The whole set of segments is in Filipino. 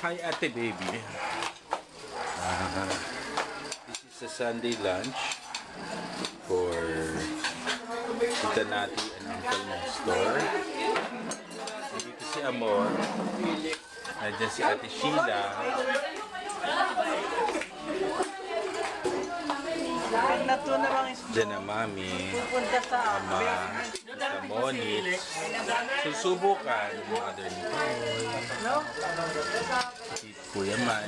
Hi, Ate Baby. This is a Sunday lunch for Tita Nati and Uncle Nestor. Dito si Amor. Nandiyan si Ate Sheila. Diyan na Mami. Ama. Tita Monit. Susubukan yung mother ni si Kuya Mai.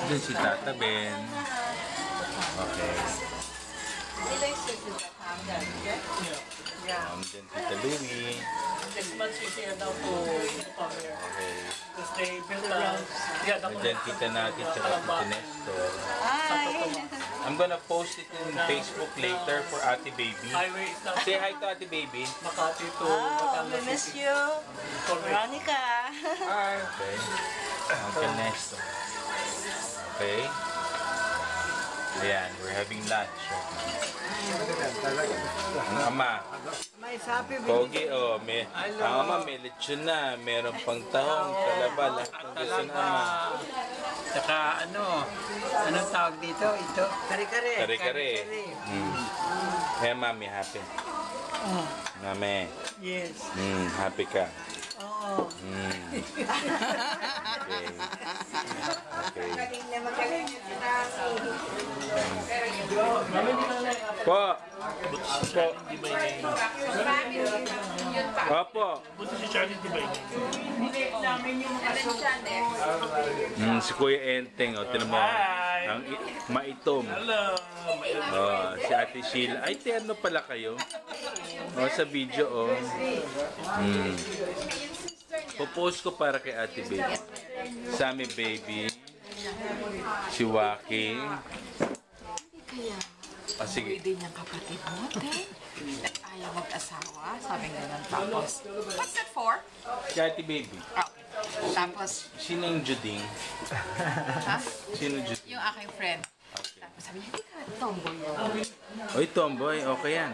Diyan si Tata Ben. Okay. Diyan Tita Louie. Okay. Diyan Tita Nati at Tita Nestor. I'm gonna post it in Facebook later for Ate Baby. Say hi to Ate Baby. Makati to. We miss you. Veronica. Hi. Okay. Uncle Nestor. Okay. Ayan, we're having lunch. Ang ama. Pogi, oh. Ang ama, may lechon na. Meron pang tahong, kalabal. Ang gusto na ama. Saka anong tawag dito? Ito? Kare-kare. Kare-kare. Kaya mami, happy. Mami. Yes. Happy ka. Oo. Okay. Po. Opo. Si Kuya Enteng, tinan mo. Ang maitom. Si Ate Sheila. Ay, terno pala kayo. Sa video, Popost ko para kay Ate Baby. Sammy Baby. Si Waki. Kaya, sige. din niyang kapatid mo, ayaw mag-asawa, sabi nga ng tapos. What's that for? Si Ate Baby. Oh. Tapos, Sino yung Juding? ha? Sino Juding? Yung aking friend. Tapos sabi niya, hindi ka tomboy mo. Oy, tomboy. Okay yan.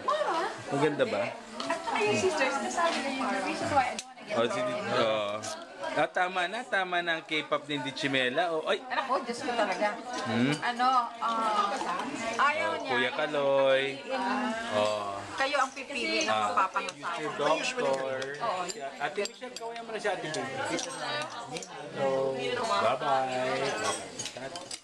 Maganda ba? At saka yung sisters, nasabi na yung the reason why I don't wanna get Tama na ang K-pop ni Dichimela. Ay! Anak ko, Diyos ko talaga. Ayaw niya. Kuya Kaloy. Kayo ang pipili ng mapapangasawa. Your doctor. Ate Michelle, kawayan mo na si Ate Baby. Bye-bye.